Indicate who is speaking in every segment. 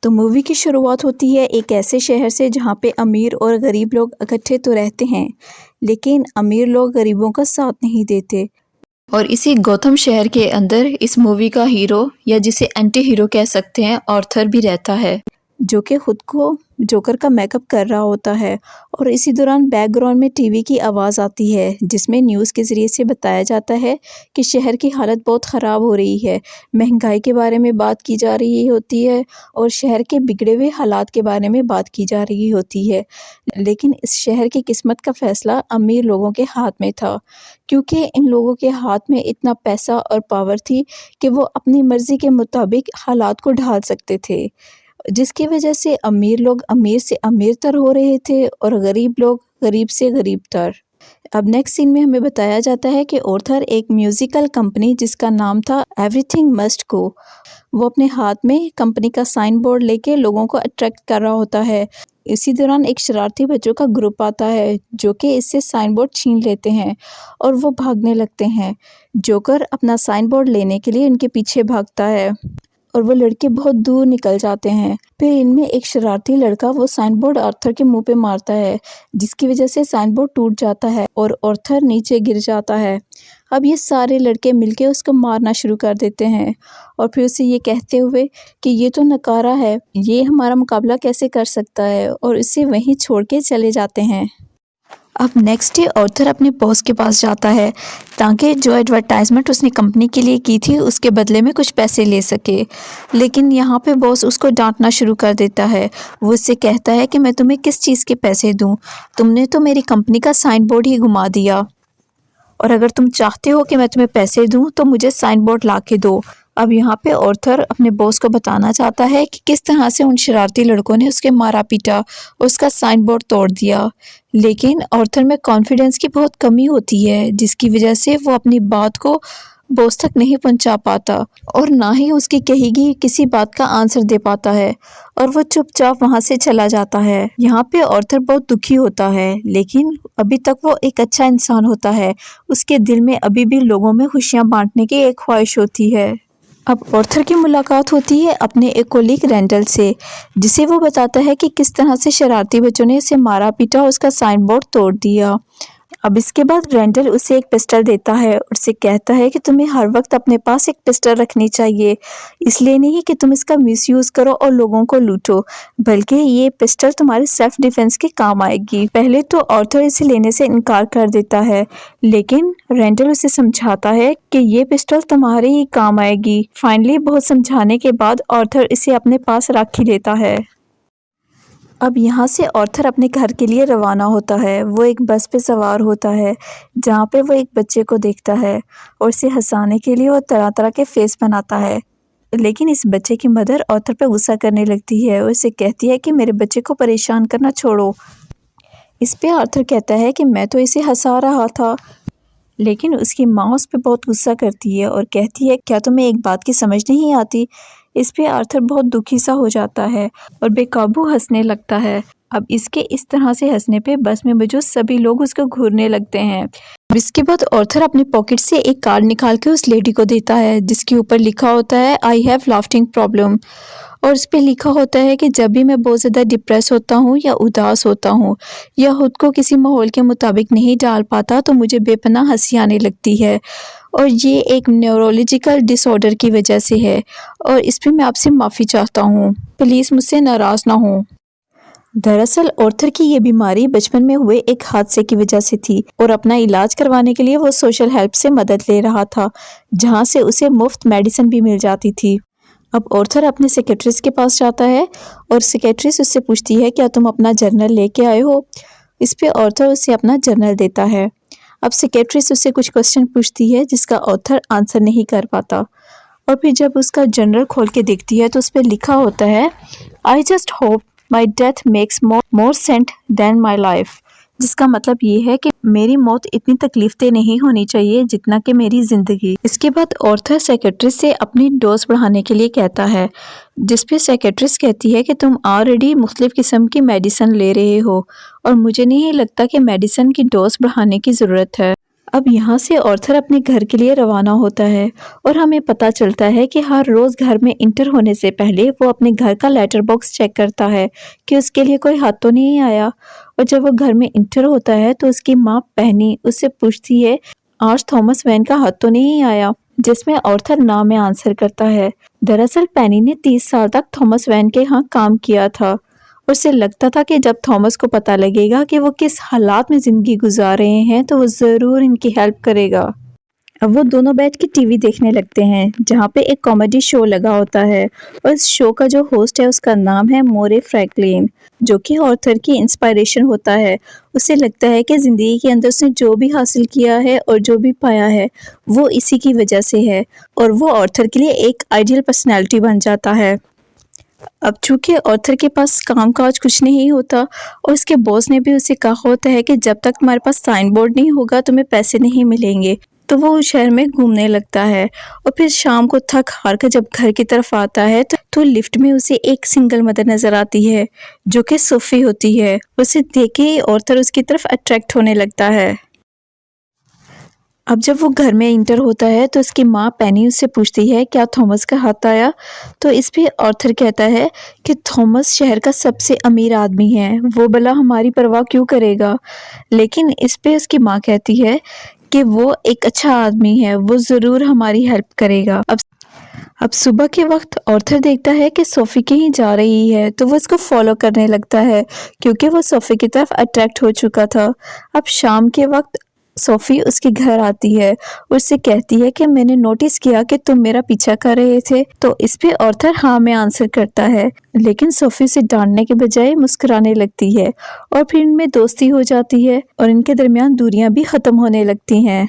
Speaker 1: तो मूवी की शुरुआत होती है एक ऐसे शहर से जहाँ पे अमीर और गरीब लोग इकट्ठे तो रहते हैं, लेकिन अमीर लोग गरीबों का साथ नहीं देते। और इसी गौतम शहर के अंदर इस मूवी का हीरो या जिसे एंटी हीरो कह सकते हैं आर्थर भी रहता है, जो कि खुद को जोकर का मेकअप कर रहा होता है। और इसी दौरान बैकग्राउंड में टीवी की आवाज़ आती है जिसमें न्यूज़ के ज़रिए से बताया जाता है कि शहर की हालत बहुत ख़राब हो रही है। महंगाई के बारे में बात की जा रही होती है और शहर के बिगड़े हुए हालात के बारे में बात की जा रही होती है। लेकिन इस शहर की किस्मत का फ़ैसला अमीर लोगों के हाथ में था, क्योंकि इन लोगों के हाथ में इतना पैसा और पावर थी कि वो अपनी मर्ज़ी के मुताबिक हालात को ढाल सकते थे, जिसकी वजह से अमीर लोग अमीर से अमीरतर हो रहे थे और गरीब लोग गरीब से गरीबतर। अब नेक्स्ट सीन में हमें बताया जाता है कि आर्थर एक म्यूज़िकल कंपनी जिसका नाम था एवरीथिंग मस्ट गो, वो अपने हाथ में कंपनी का साइन बोर्ड लेके लोगों को अट्रैक्ट कर रहा होता है। इसी दौरान एक शरारती बच्चों का ग्रुप आता है जो कि इससे साइन बोर्ड छीन लेते हैं और वो भागने लगते हैं। जोकर अपना साइन बोर्ड लेने के लिए उनके पीछे भागता है और वो लड़के बहुत दूर निकल जाते हैं। फिर इनमें एक शरारती लड़का वो साइन बोर्ड आर्थर के मुंह पे मारता है, जिसकी वजह से साइन बोर्ड टूट जाता है और आर्थर नीचे गिर जाता है। अब ये सारे लड़के मिलके उसको मारना शुरू कर देते हैं और फिर उसे ये कहते हुए कि ये तो नकारा है, ये हमारा मुकाबला कैसे कर सकता है, और इसे वहीं छोड़ के चले जाते हैं। अब नेक्स्ट डे आर्थर अपने बॉस के पास जाता है ताकि जो एडवर्टाइजमेंट उसने कंपनी के लिए की थी उसके बदले में कुछ पैसे ले सके, लेकिन यहाँ पे बॉस उसको डांटना शुरू कर देता है। वो उससे कहता है कि मैं तुम्हें किस चीज़ के पैसे दूँ, तुमने तो मेरी कंपनी का साइन बोर्ड ही घुमा दिया, और अगर तुम चाहते हो कि मैं तुम्हें पैसे दूं तो मुझे साइन बोर्ड ला के दो। अब यहाँ पे आर्थर अपने बॉस को बताना चाहता है कि किस तरह से उन शरारती लड़कों ने उसके मारा पीटा, उसका साइन बोर्ड तोड़ दिया, लेकिन आर्थर में कॉन्फिडेंस की बहुत कमी होती है जिसकी वजह से वो अपनी बात को बॉस तक नहीं पहुंचा पाता और ना ही उसकी कही गई किसी बात का आंसर दे पाता है, और वो चुपचाप वहां से चला जाता है। यहाँ पे आर्थर बहुत दुखी होता है, लेकिन अभी तक वो एक अच्छा इंसान होता है। उसके दिल में अभी भी लोगों में खुशियां बांटने की एक ख्वाहिश होती है। अब आर्थर की मुलाकात होती है अपने एक कोलीग रेंडल से, जिसे वो बताता है कि किस तरह से शरारती बच्चों ने उसे मारा पीटा और उसका साइन बोर्ड तोड़ दिया। अब इसके बाद रेंडल उसे एक पिस्टल देता है और उसे कहता है कि तुम्हें हर वक्त अपने पास एक पिस्टल रखनी चाहिए, इसलिए नहीं कि तुम इसका मिसयूज़ करो और लोगों को लूटो, बल्कि ये पिस्टल तुम्हारे सेल्फ डिफेंस के काम आएगी। पहले तो आर्थर इसे लेने से इनकार कर देता है, लेकिन रेंडल उसे समझाता है कि ये पिस्टल तुम्हारे ही काम आएगी। फाइनली बहुत समझाने के बाद आर्थर इसे अपने पास रख ही लेता है। अब यहाँ से आर्थर अपने घर के लिए रवाना होता है। वो एक बस पे सवार होता है जहाँ पे वो एक बच्चे को देखता है और उसे हंसाने के लिए वो तरह तरह के फेस बनाता है, लेकिन इस बच्चे की मदर आर्थर पे गुस्सा करने लगती है और उसे कहती है कि मेरे बच्चे को परेशान करना छोड़ो। इस पे आर्थर कहता है कि मैं तो इसे हंसा रहा था, लेकिन उसकी माँ उस पर बहुत गुस्सा करती है और कहती है क्या तुम्हें एक बात की समझ नहीं आती। इस पे आर्थर बहुत दुखी सा हो जाता है और बेकाबू हंसने लगता है। अब इसके इस तरह से हंसने पे बस में मौजूद सभी लोग उसको घूरने लगते हैं। अब इसके बाद आर्थर अपने पॉकेट से एक कार्ड निकाल के उस लेडी को देता है जिसके ऊपर लिखा होता है आई हैव लाफ्टिंग प्रॉब्लम, और उस पर लिखा होता है कि जब भी मैं बहुत ज़्यादा डिप्रेस होता हूँ या उदास होता हूँ या खुद को किसी माहौल के मुताबिक नहीं डाल पाता तो मुझे बेपनाह हंसी आने लगती है, और ये एक न्यूरोलॉजिकल डिसऑर्डर की वजह से है, और इस पर मैं आपसे माफ़ी चाहता हूँ, प्लीज़ मुझसे नाराज़ ना हो। दरअसल आर्थर की ये बीमारी बचपन में हुए एक हादसे की वजह से थी और अपना इलाज करवाने के लिए वो सोशल हेल्प से मदद ले रहा था, जहाँ से उसे मुफ्त मेडिसिन भी मिल जाती थी। अब आर्थर अपने सेक्रेटरीज के पास जाता है और सेक्रेटरीज उससे पूछती है क्या तुम अपना जर्नल लेके आए हो। इस पे आर्थर उसे अपना जर्नल देता है। अब सेक्रेटरीज उससे कुछ क्वेश्चन पूछती है जिसका आर्थर आंसर नहीं कर पाता, और फिर जब उसका जर्नल खोल के देखती है तो उस पर लिखा होता है I just hope my death makes more sense than my life, जिसका मतलब ये है कि मेरी मौत इतनी तकलीफदेह नहीं होनी चाहिए जितना कि मेरी ज़िंदगी। इसके बाद आर्थर सेक्रेटरी से अपनी डोज बढ़ाने के लिए कहता है, जिस पे सेक्रेटरीज कहती है कि तुम ऑलरेडी मुख्तलिफ किस्म की मेडिसिन ले रहे हो और मुझे नहीं लगता कि मेडिसिन की डोज बढ़ाने की ज़रूरत है। अब यहाँ से ऑर्थर अपने घर के लिए रवाना होता है और हमें पता चलता है कि हर रोज़ घर में इंटर होने से पहले वो अपने घर का लेटर बॉक्स चेक करता है कि उसके लिए कोई हाथ तो नहीं आया। और जब वो घर में इंटर होता है तो उसकी माँ पेनी उससे पूछती है आज थॉमस वैन का हाथ तो नहीं आया, जिसमें ऑर्थर ना में आंसर करता है। दरअसल पेनी ने 30 साल तक थॉमस वैन के यहाँ काम किया था। उसे लगता था कि जब थॉमस को पता लगेगा कि वो किस हालात में ज़िंदगी गुजार रहे हैं तो वो ज़रूर इनकी हेल्प करेगा। अब वो दोनों बैठ के टीवी देखने लगते हैं जहाँ पे एक कॉमेडी शो लगा होता है और इस शो का जो होस्ट है उसका नाम है मोरे फ्रैंकलिन, जो कि ऑर्थर की इंस्पायरेशन होता है। उसे लगता है कि ज़िंदगी के अंदर उसने जो भी हासिल किया है और जो भी पाया है वो इसी की वजह से है और वो ऑर्थर के लिए एक आइडियल पर्सनैलिटी बन जाता है। अब चूंकि ऑर्थर के पास काम काज कुछ नहीं होता और उसके बॉस ने भी उसे कहा होता है कि जब तक तुम्हारे पास साइन बोर्ड नहीं होगा तुम्हें पैसे नहीं मिलेंगे, तो वो उस शहर में घूमने लगता है। और फिर शाम को थक हार कर जब घर की तरफ आता है तो लिफ्ट में उसे एक सिंगल मदर नजर आती है जो कि सोफी होती है। उसे देख के ही ऑर्थर उसकी तरफ अट्रैक्ट होने लगता है। अब जब वो घर में इंटर होता है तो उसकी माँ पेनी उससे पूछती है क्या थॉमस का हाथ आया, तो इस पे ऑर्थर कहता है कि थॉमस शहर का सबसे अमीर आदमी है, वो भला हमारी परवाह क्यों करेगा। लेकिन इस पे उसकी माँ कहती है कि वो एक अच्छा आदमी है, वो ज़रूर हमारी हेल्प करेगा। अब सुबह के वक्त ऑर्थर देखता है कि सोफी कहीं जा रही है तो वो इसको फॉलो करने लगता है क्योंकि वो सोफी की तरफ अट्रैक्ट हो चुका था। अब शाम के वक्त सोफी उसके घर आती है, उससे कहती है कि मैंने नोटिस किया कि तुम मेरा पीछा कर रहे थे, तो इस पे ऑर्थर हाँ में आंसर करता है। लेकिन सोफी से डांटने के बजाय मुस्कुराने लगती है और फिर इनमें दोस्ती हो जाती है और इनके दरमियान दूरियां भी खत्म होने लगती हैं।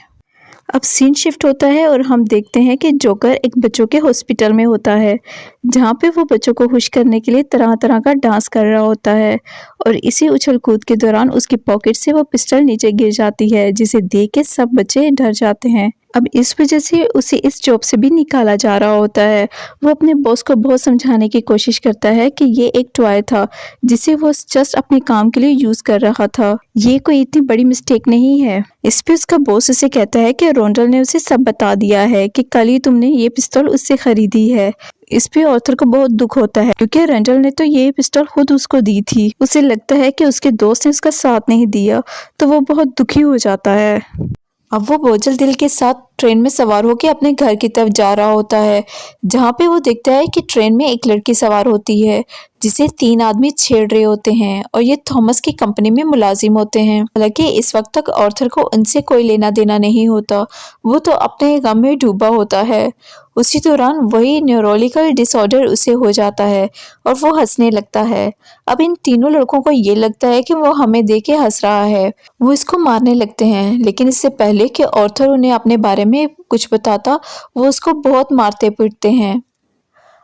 Speaker 1: अब सीन शिफ्ट होता है और हम देखते हैं कि जोकर एक बच्चों के हॉस्पिटल में होता है जहाँ पे वो बच्चों को खुश करने के लिए तरह तरह का डांस कर रहा होता है और इसी उछल कूद के दौरान उसकी पॉकेट से वो पिस्टल नीचे गिर जाती है जिसे देख के सब बच्चे डर जाते हैं। अब इस वजह से उसे इस जॉब से भी निकाला जा रहा होता है। वो अपने बॉस को बहुत समझाने की कोशिश करता है कि ये एक टॉय था जिसे वो जस्ट अपने काम के लिए यूज कर रहा था, ये कोई इतनी बड़ी मिस्टेक नहीं है। इस पे उसका बॉस उसे कहता है कि रोंडल ने उसे सब बता दिया है कि कल ही तुमने ये पिस्तौल उससे खरीदी है। इस पे ऑर्थर को बहुत दुख होता है क्योंकि रेंडल ने तो ये पिस्तौल खुद उसको दी थी। उसे लगता है कि उसके दोस्त ने उसका साथ नहीं दिया, तो वो बहुत दुखी हो जाता है। अब वो बोझल दिल के साथ ट्रेन में सवार होकर अपने घर की तरफ जा रहा होता है जहाँ पे वो देखता है कि ट्रेन में एक लड़की सवार होती है जिसे 3 आदमी छेड़ रहे होते हैं और ये थॉमस की कंपनी में मुलाजिम होते हैं। हालांकि इस वक्त तक ऑर्थर को उनसे कोई लेना देना नहीं होता, वो तो अपने गम में डूबा होता है। उसी दौरान वही न्यूरोलॉजिकल डिसऑर्डर उसे हो जाता है और वो हंसने लगता है। अब इन तीनों लड़कों को ये लगता है कि वो हमें देख के हंस रहा है, वो इसको मारने लगते हैं। लेकिन इससे पहले कि ऑर्थर उन्हें अपने बारे में कुछ बताता, वो उसको बहुत मारते पीटते हैं।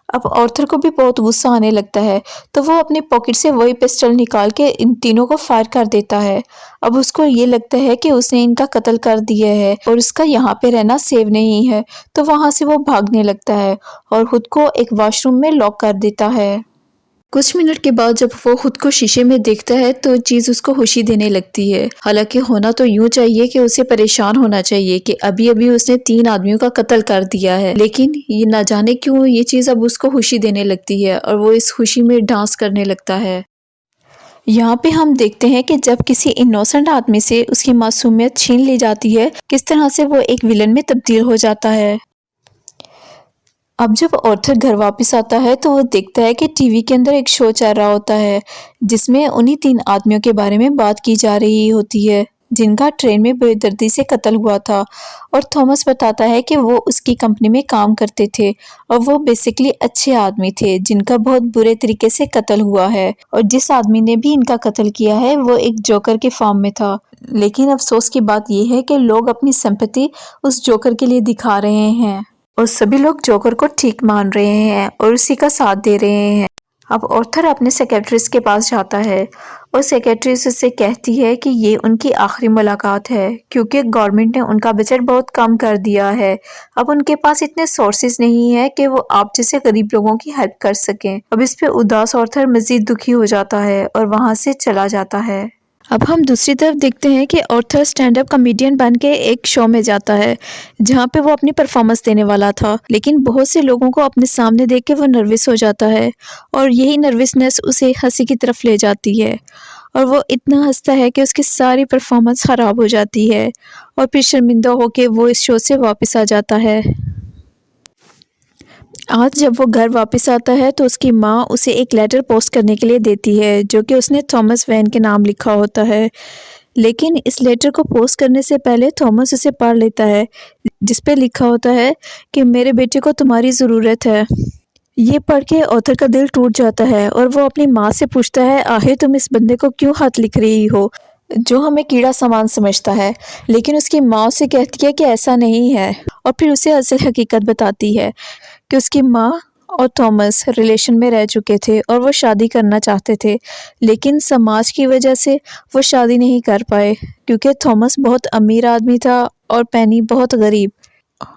Speaker 1: अब ऑर्थर को भी बहुत गुस्सा आने लगता है तो वो अपनी पॉकेट से वही पिस्टल निकाल के इन तीनों को फायर कर देता है। अब उसको ये लगता है कि उसने इनका कत्ल कर दिया है और उसका यहाँ पे रहना सेव नहीं है, तो वहां से वो भागने लगता है और खुद को एक वॉशरूम में लॉक कर देता है। कुछ मिनट के बाद जब वो खुद को शीशे में देखता है तो चीज उसको खुशी देने लगती है। हालांकि होना तो यूं चाहिए कि उसे परेशान होना चाहिए कि अभी अभी उसने 3 आदमियों का कत्ल कर दिया है, लेकिन ये ना जाने क्यों ये चीज अब उसको खुशी देने लगती है और वो इस खुशी में डांस करने लगता है। यहाँ पे हम देखते हैं कि जब किसी इनोसेंट आदमी से उसकी मासूमियत छीन ली जाती है, किस तरह से वो एक विलन में तब्दील हो जाता है। अब जब ऑर्थर घर वापस आता है तो वो देखता है कि टीवी के अंदर एक शो चल रहा होता है जिसमें उन्हीं 3 आदमियों के बारे में बात की जा रही होती है जिनका ट्रेन में बेदर्दी से कत्ल हुआ था। और थॉमस बताता है कि वो उसकी कंपनी में काम करते थे और वो बेसिकली अच्छे आदमी थे जिनका बहुत बुरे तरीके से कत्ल हुआ है और जिस आदमी ने भी इनका कत्ल किया है वो एक जोकर के फॉर्म में था। लेकिन अफसोस की बात यह है कि लोग अपनी सिंपैथी उस जोकर के लिए दिखा रहे हैं और सभी लोग जोकर को ठीक मान रहे हैं और उसी का साथ दे रहे हैं। अब ऑर्थर अपने सेक्रेटरीज के पास जाता है और सेक्रेटरीज उससे कहती है कि ये उनकी आखिरी मुलाकात है क्योंकि गवर्नमेंट ने उनका बजट बहुत कम कर दिया है। अब उनके पास इतने सोर्सेज नहीं है कि वो आप जैसे गरीब लोगों की हेल्प कर सकें। अब इस पे उदास ऑर्थर मजीद दुखी हो जाता है और वहां से चला जाता है। अब हम दूसरी तरफ देखते हैं कि ऑर्थर स्टैंड अप कॉमेडियन बन के एक शो में जाता है जहाँ पे वो अपनी परफॉर्मेंस देने वाला था, लेकिन बहुत से लोगों को अपने सामने देख के वो नर्वस हो जाता है और यही नर्वसनेस उसे हंसी की तरफ ले जाती है और वो इतना हंसता है कि उसकी सारी परफॉर्मेंस ख़राब हो जाती है और फिर शर्मिंदा होकर वो इस शो से वापस आ जाता है। आज जब वो घर वापस आता है तो उसकी माँ उसे एक लेटर पोस्ट करने के लिए देती है जो कि उसने थॉमस वैन के नाम लिखा होता है। लेकिन इस लेटर को पोस्ट करने से पहले थॉमस उसे पढ़ लेता है जिस पे लिखा होता है कि मेरे बेटे को तुम्हारी ज़रूरत है। ये पढ़ के ऑथर का दिल टूट जाता है और वो अपनी माँ से पूछता है आखिर तुम इस बंदे को क्यों हाथ लिख रही हो जो हमें कीड़ा सामान समझता है। लेकिन उसकी माँ उसे कहती है कि ऐसा नहीं है और फिर उसे असल हकीकत बताती है कि उसकी माँ और थॉमस रिलेशन में रह चुके थे और वो शादी करना चाहते थे, लेकिन समाज की वजह से वो शादी नहीं कर पाए क्योंकि थॉमस बहुत अमीर आदमी था और पेनी बहुत गरीब।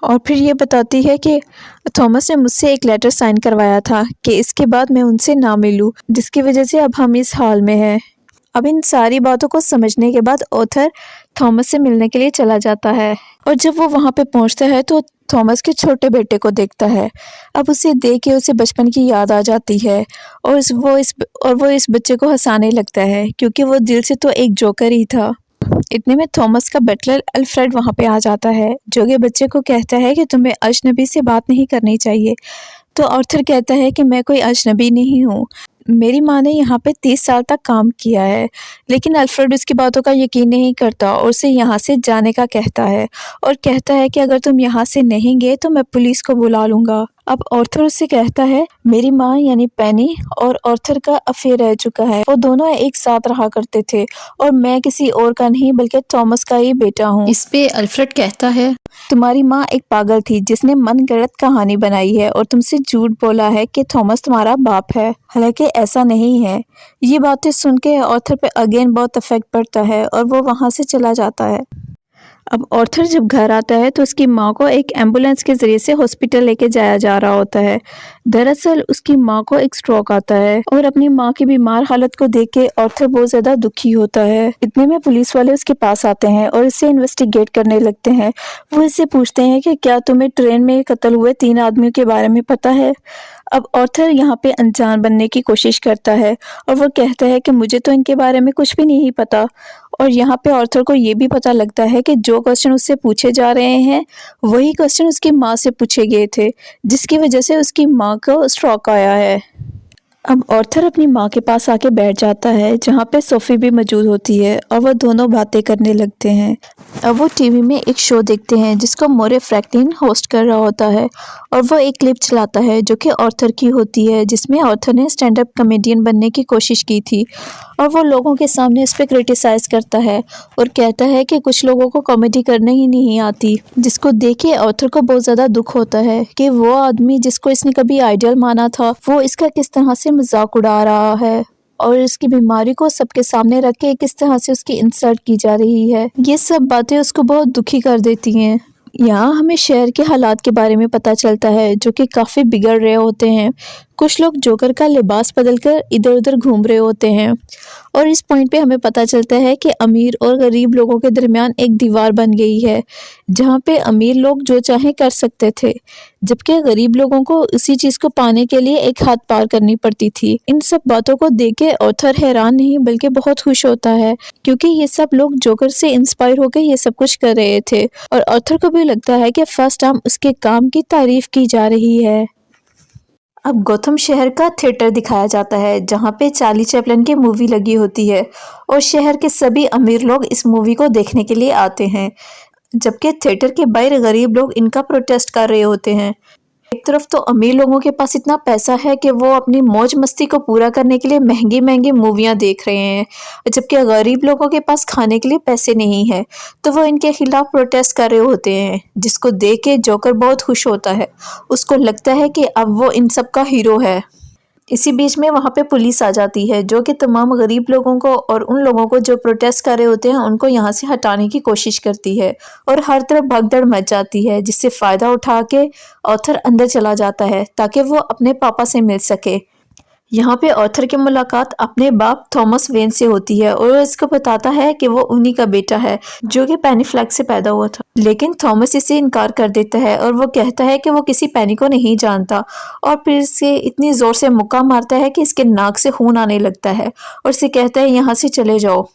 Speaker 1: और फिर ये बताती है कि थॉमस ने मुझसे एक लेटर साइन करवाया था कि इसके बाद मैं उनसे ना मिलूं, जिसकी वजह से अब हम इस हाल में हैं। अब इन सारी बातों को समझने के बाद ऑथर थॉमस से मिलने के लिए चला जाता है और जब वो वहाँ पे पहुँचता है तो थॉमस के छोटे बेटे को देखता है। अब उसे देख के उसे बचपन की याद आ जाती है और वो इस बच्चे को हंसाने लगता है क्योंकि वो दिल से तो एक जोकर ही था। इतने में थॉमस का बटलर अल्फ्रेड वहाँ पे आ जाता है जो कि बच्चे को कहता है कि तुम्हें अजनबी से बात नहीं करनी चाहिए। तो आर्थर कहता है कि मैं कोई अजनबी नहीं हूँ, मेरी माँ ने यहाँ पे 30 साल तक काम किया है। लेकिन अल्फ्रेड उसकी बातों का यकीन नहीं करता और उसे यहाँ से जाने का कहता है और कहता है कि अगर तुम यहाँ से नहीं गए तो मैं पुलिस को बुला लूँगा। अब आर्थर उससे कहता है मेरी माँ यानी पेनी और आर्थर का अफेयर रह चुका है, वो दोनों एक साथ रहा करते थे और मैं किसी और का नहीं बल्कि थॉमस का ही बेटा हूँ। इस पे अल्फ्रेड कहता है तुम्हारी माँ एक पागल थी जिसने मनगढ़ंत कहानी बनाई है और तुमसे झूठ बोला है कि थॉमस तुम्हारा बाप है, हालांकि ऐसा नहीं है। ये बातें सुन के आर्थर पे अगेन बहुत इफेक्ट पड़ता है और वो वहाँ से चला जाता है। अब आर्थर जब घर आता है तो उसकी माँ को एक एम्बुलेंस के ज़रिए से हॉस्पिटल लेके जाया जा रहा होता है। दरअसल उसकी माँ को एक स्ट्रोक आता है और अपनी माँ की बीमार हालत को देख के आर्थर बहुत ज़्यादा दुखी होता है। इतने में पुलिस वाले उसके पास आते हैं और इसे इन्वेस्टिगेट करने लगते हैं। वो इससे पूछते हैं कि क्या तुम्हें ट्रेन में कत्ल हुए 3 आदमियों के बारे में पता है। अब आर्थर यहाँ पे अनजान बनने की कोशिश करता है और वो कहता है कि मुझे तो इनके बारे में कुछ भी नहीं पता। और यहाँ पे आर्थर को ये भी पता लगता है कि जो क्वेश्चन उससे पूछे जा रहे हैं वही क्वेश्चन उसकी माँ से पूछे गए थे, जिसकी वजह से उसकी माँ को स्ट्रोक आया है। अब आर्थर अपनी माँ के पास आके बैठ जाता है जहाँ पे सोफी भी मौजूद होती है और वो दोनों बातें करने लगते हैं। अब वो टीवी में एक शो देखते हैं जिसको मोरे फ्रैंकलिन होस्ट कर रहा होता है और वो एक क्लिप चलाता है जो कि आर्थर की होती है जिसमें आर्थर ने स्टैंड अप कॉमेडियन बनने की कोशिश की थी और वो लोगों के सामने इस पर क्रिटिसाइज करता है और कहता है कि कुछ लोगों को कॉमेडी करने ही नहीं आती, जिसको देख के आर्थर को बहुत ज़्यादा दुख होता है कि वो आदमी जिसको इसने कभी आइडियल माना था वो इसका किस तरह से मजाक उड़ा रहा है और इसकी बीमारी को सबके सामने रख के किस तरह से उसकी इंसल्ट की जा रही है। ये सब बातें उसको बहुत दुखी कर देती हैं। यहाँ हमें शहर के हालात के बारे में पता चलता है जो कि काफ़ी बिगड़ रहे होते हैं। कुछ लोग जोकर का लिबास बदलकर इधर उधर घूम रहे होते हैं और इस पॉइंट पे हमें पता चलता है कि अमीर और गरीब लोगों के दरमियान एक दीवार बन गई है जहाँ पे अमीर लोग जो चाहे कर सकते थे, जबकि गरीब लोगों को उसी चीज़ को पाने के लिए एक हाथ पार करनी पड़ती थी। इन सब बातों को देख के ऑथर हैरान नहीं बल्कि बहुत खुश होता है क्योंकि ये सब लोग जोकर से इंस्पायर होकर ये सब कुछ कर रहे थे और ऑथर को भी लगता है कि फर्स्ट टाइम उसके काम की तारीफ की जा रही है। अब गौथम शहर का थिएटर दिखाया जाता है जहाँ पे चार्ली चैपलिन की मूवी लगी होती है और शहर के सभी अमीर लोग इस मूवी को देखने के लिए आते हैं, जबकि थिएटर के बाहर गरीब लोग इनका प्रोटेस्ट कर रहे होते हैं। एक तरफ तो अमीर लोगों के पास इतना पैसा है कि वो अपनी मौज मस्ती को पूरा करने के लिए महंगी महंगी मूवियाँ देख रहे हैं, जबकि गरीब लोगों के पास खाने के लिए पैसे नहीं है तो वो इनके खिलाफ प्रोटेस्ट कर रहे होते हैं, जिसको देख के जोकर बहुत खुश होता है। उसको लगता है कि अब वो इन सब का हीरो है। इसी बीच में वहाँ पे पुलिस आ जाती है जो कि तमाम गरीब लोगों को और उन लोगों को जो प्रोटेस्ट कर रहे होते हैं उनको यहाँ से हटाने की कोशिश करती है और हर तरफ भगदड़ मच जाती है, जिससे फ़ायदा उठा के ऑथर अंदर चला जाता है ताकि वो अपने पापा से मिल सके। यहाँ पे ऑर्थर की मुलाकात अपने बाप थॉमस वेन से होती है और इसको बताता है कि वो उन्हीं का बेटा है जो कि पेनी फ्लैग से पैदा हुआ था। लेकिन थॉमस इसे इनकार कर देता है और वो कहता है कि वो किसी पेनी को नहीं जानता और फिर इसे इतनी जोर से मुक्का मारता है कि इसके नाक से खून आने लगता है और इसे कहता है यहाँ से चले जाओ।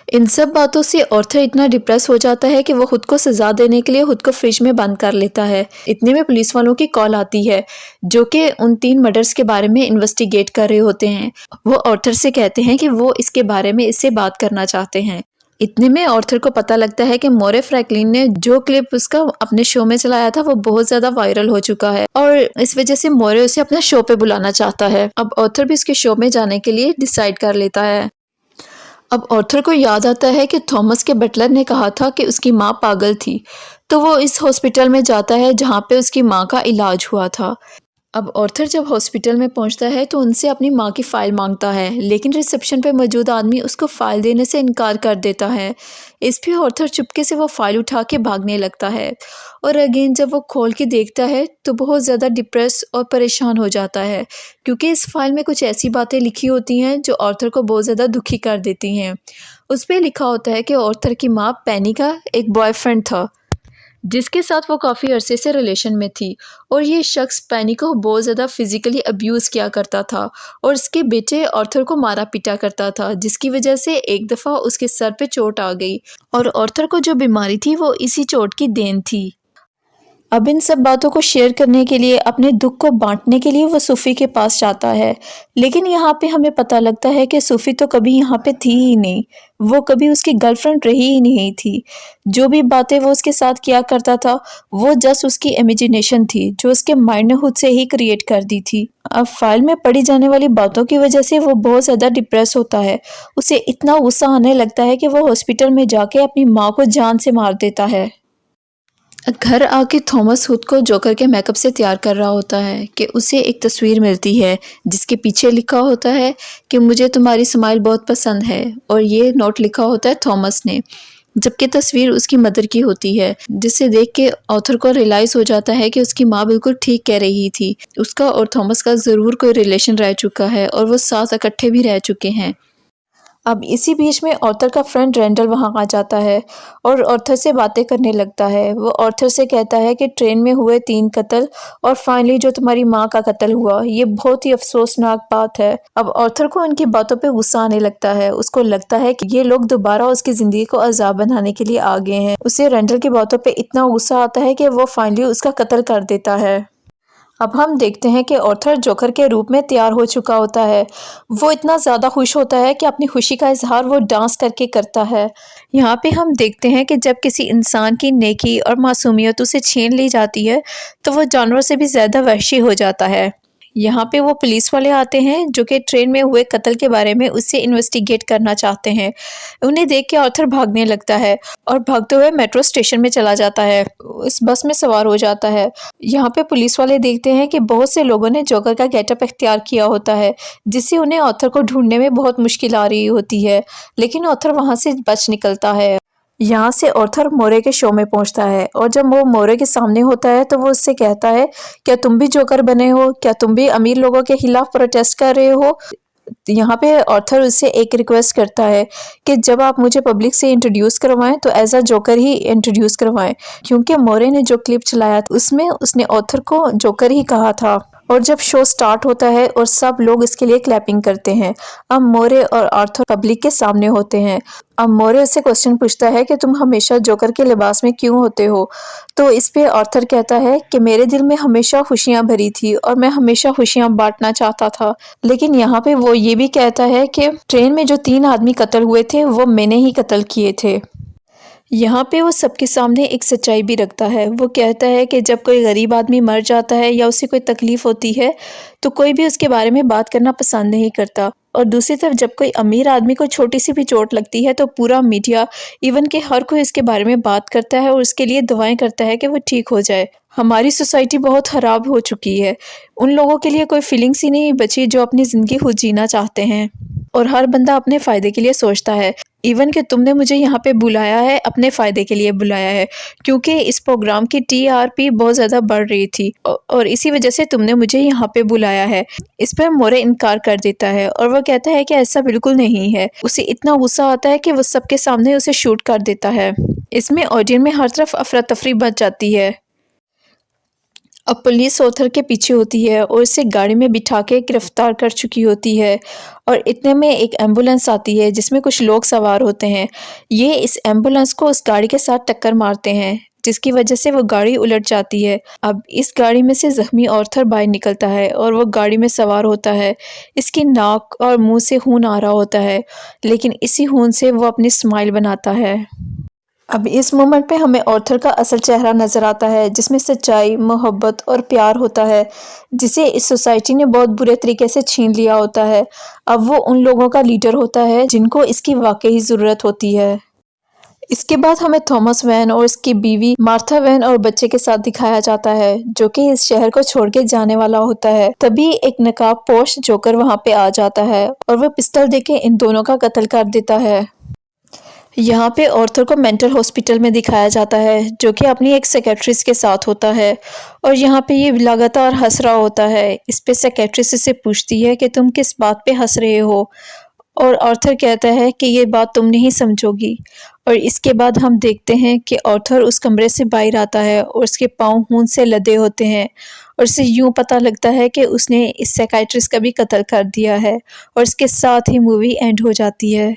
Speaker 1: इन सब बातों से ऑर्थर इतना डिप्रेस हो जाता है कि वो खुद को सजा देने के लिए खुद को फ्रिज में बंद कर लेता है। इतने में पुलिस वालों की कॉल आती है जो कि उन 3 मर्डर्स के बारे में इन्वेस्टिगेट कर रहे होते हैं। वो ऑर्थर से कहते हैं कि वो इसके बारे में इससे बात करना चाहते हैं। इतने में ऑर्थर को पता लगता है कि मोरे फ्रैंकलिन ने जो क्लिप उसका अपने शो में चलाया था वो बहुत ज्यादा वायरल हो चुका है और इस वजह से मोरे उसे अपने शो पे बुलाना चाहता है। अब ऑर्थर भी उसके शो में जाने के लिए डिसाइड कर लेता है। अब ऑर्थर को याद आता है कि थॉमस के बटलर ने कहा था कि उसकी माँ पागल थी, तो वो इस हॉस्पिटल में जाता है जहाँ पे उसकी माँ का इलाज हुआ था। अब ऑर्थर जब हॉस्पिटल में पहुंचता है तो उनसे अपनी माँ की फ़ाइल मांगता है, लेकिन रिसेप्शन पे मौजूद आदमी उसको फ़ाइल देने से इनकार कर देता है। इस पे ऑर्थर चुपके से वो फ़ाइल उठा के भागने लगता है और अगेन जब वो खोल के देखता है तो बहुत ज़्यादा डिप्रेस और परेशान हो जाता है क्योंकि इस फाइल में कुछ ऐसी बातें लिखी होती हैं जो ऑर्थर को बहुत ज़्यादा दुखी कर देती हैं। उस पर लिखा होता है कि ऑर्थर की माँ पेनी का एक बॉयफ्रेंड था जिसके साथ वो काफ़ी अरसे से रिलेशन में थी और ये शख्स पेनी को बहुत ज़्यादा फिजिकली अब्यूज़ किया करता था और उसके बेटे ऑर्थर को मारा पीटा करता था, जिसकी वजह से एक दफ़ा उसके सर पे चोट आ गई और ऑर्थर को जो बीमारी थी वो इसी चोट की देन थी। अब इन सब बातों को शेयर करने के लिए, अपने दुख को बांटने के लिए वो सूफ़ी के पास जाता है, लेकिन यहाँ पे हमें पता लगता है कि सूफ़ी तो कभी यहाँ पे थी ही नहीं, वो कभी उसकी गर्लफ्रेंड रही ही नहीं थी। जो भी बातें वो उसके साथ किया करता था वो जस्ट उसकी इमेजिनेशन थी जो उसके माइंड ने खुद से ही क्रिएट कर दी थी। अब फाइल में पढ़ी जाने वाली बातों की वजह से वो बहुत ज़्यादा डिप्रेस होता है। उसे इतना गुस्सा आने लगता है कि वो हॉस्पिटल में जाके अपनी माँ को जान से मार देता है। घर आके थॉमस खुद को जोकर के मेकअप से तैयार कर रहा होता है कि उसे एक तस्वीर मिलती है जिसके पीछे लिखा होता है कि मुझे तुम्हारी स्माइल बहुत पसंद है और ये नोट लिखा होता है थॉमस ने, जबकि तस्वीर उसकी मदर की होती है, जिसे देख के ऑथर को रियलाइज़ हो जाता है कि उसकी माँ बिल्कुल ठीक कह रही थी। उसका और थॉमस का ज़रूर कोई रिलेशन रह चुका है और वो साथ इकट्ठे भी रह चुके हैं। अब इसी बीच में ऑर्थर का फ्रेंड रेंडल वहाँ आ जाता है और ऑर्थर से बातें करने लगता है। वो ऑर्थर से कहता है कि ट्रेन में हुए 3 कत्ल और फाइनली जो तुम्हारी माँ का कत्ल हुआ, ये बहुत ही अफसोसनाक बात है। अब ऑर्थर को उनकी बातों पे गुस्सा आने लगता है। उसको लगता है कि ये लोग दोबारा उसकी ज़िंदगी को अजाब बनाने के लिए आ गए हैं। उसे रेंडल की बातों पर इतना गुस्सा आता है कि वो फाइनली उसका कत्ल कर देता है। अब हम देखते हैं कि ऑर्थर जोकर के रूप में तैयार हो चुका होता है। वो इतना ज़्यादा खुश होता है कि अपनी खुशी का इजहार वो डांस करके करता है। यहाँ पे हम देखते हैं कि जब किसी इंसान की नेकी और मासूमियत उसे छीन ली जाती है तो वो जानवर से भी ज़्यादा वहशी हो जाता है। यहाँ पे वो पुलिस वाले आते हैं जो कि ट्रेन में हुए कत्ल के बारे में उससे इन्वेस्टिगेट करना चाहते हैं। उन्हें देख के ऑर्थर भागने लगता है और भागते हुए मेट्रो स्टेशन में चला जाता है। उस बस में सवार हो जाता है। यहाँ पे पुलिस वाले देखते हैं कि बहुत से लोगों ने जोकर का गेटअप इख्तियार किया होता है, जिससे उन्हें ऑर्थर को ढूंढने में बहुत मुश्किल आ रही होती है, लेकिन ऑर्थर वहाँ से बच निकलता है। यहाँ से ऑर्थर मोरे के शो में पहुंचता है और जब वो मोरे के सामने होता है तो वो उससे कहता है, क्या तुम भी जोकर बने हो? क्या तुम भी अमीर लोगों के खिलाफ प्रोटेस्ट कर रहे हो? यहाँ पे ऑर्थर उससे एक रिक्वेस्ट करता है कि जब आप मुझे पब्लिक से इंट्रोड्यूस करवाएं तो एज अ जोकर ही इंट्रोड्यूस करवाएं, क्योंकि मोरे ने जो क्लिप चलाया उसमें उसने ऑर्थर को जोकर ही कहा था। और जब शो स्टार्ट होता है और सब लोग इसके लिए क्लैपिंग करते हैं। अब मोरे और आर्थर पब्लिक के सामने होते हैं। अब मोरे उससे क्वेश्चन पूछता है कि तुम हमेशा जोकर के लिबास में क्यों होते हो? तो इस पे आर्थर कहता है कि मेरे दिल में हमेशा खुशियां भरी थी और मैं हमेशा खुशियां बांटना चाहता था। लेकिन यहाँ पे वो ये भी कहता है कि ट्रेन में जो 3 आदमी कत्ल हुए थे वो मैंने ही कत्ल किए थे। यहाँ पे वो सबके सामने एक सच्चाई भी रखता है। वो कहता है कि जब कोई गरीब आदमी मर जाता है या उसे कोई तकलीफ होती है तो कोई भी उसके बारे में बात करना पसंद नहीं करता, और दूसरी तरफ जब कोई अमीर आदमी को छोटी सी भी चोट लगती है तो पूरा मीडिया, इवन के हर कोई इसके बारे में बात करता है और उसके लिए दुआएं करता है कि वो ठीक हो जाए। हमारी सोसाइटी बहुत ख़राब हो चुकी है। उन लोगों के लिए कोई फीलिंग्स ही नहीं बची जो अपनी ज़िंदगी खुद जीना चाहते हैं। और हर बंदा अपने फ़ायदे के लिए सोचता है। इवन कि तुमने मुझे यहाँ पे बुलाया है, अपने फ़ायदे के लिए बुलाया है, क्योंकि इस प्रोग्राम की टीआरपी बहुत ज़्यादा बढ़ रही थी और इसी वजह से तुमने मुझे यहाँ पे बुलाया है। इस पर मोरे इनकार कर देता है और वो कहता है कि ऐसा बिल्कुल नहीं है। उसे इतना गुस्सा आता है कि वो सबके सामने उसे शूट कर देता है। इसमें ऑडियंस में हर तरफ अफरा तफरी मच जाती है। अब पुलिस ऑथर के पीछे होती है और उसे गाड़ी में बिठा के गिरफ्तार कर चुकी होती है और इतने में एक एम्बुलेंस आती है जिसमें कुछ लोग सवार होते हैं। ये इस एम्बुलेंस को उस गाड़ी के साथ टक्कर मारते हैं, जिसकी वजह से वो गाड़ी उलट जाती है। अब इस गाड़ी में से जख्मी ऑर्थर बाहर निकलता है और वो गाड़ी में सवार होता है। इसकी नाक और मुंह से खून आ रहा होता है, लेकिन इसी खून से वो अपनी स्माइल बनाता है। अब इस मोमेंट पे हमें ऑर्थर का असल चेहरा नज़र आता है, जिसमें सच्चाई, मोहब्बत और प्यार होता है, जिसे इस सोसाइटी ने बहुत बुरे तरीके से छीन लिया होता है। अब वो उन लोगों का लीडर होता है जिनको इसकी वाकई ज़रूरत होती है। इसके बाद हमें थॉमस वैन और उसकी बीवी मार्था वैन और बच्चे के साथ दिखाया जाता है, जो कि इस शहर को छोड़ के जाने वाला होता है। तभी एक नकाबपोश जोकर वहाँ पे आ जाता है और वो पिस्टल देके इन दोनों का कत्ल कर देता है। यहाँ पे ऑर्थर को मेंटल हॉस्पिटल में दिखाया जाता है, जो कि अपनी एक सेक्रेटरिस्ट के साथ होता है और यहाँ पे ये लगातार हंस रहा होता है। इस पे सेक्रेटरिस्ट इससे पूछती है कि तुम किस बात पे हंस रहे हो, और ऑर्थर कहता है कि ये बात तुम नहीं समझोगी। और इसके बाद हम देखते हैं कि ऑर्थर उस कमरे से बाहर आता है और उसके पाँव खून से लदे होते हैं और इसे यूँ पता लगता है कि उसने इस साइकियाट्रिस्ट का भी कत्ल कर दिया है और इसके साथ ही मूवी एंड हो जाती है।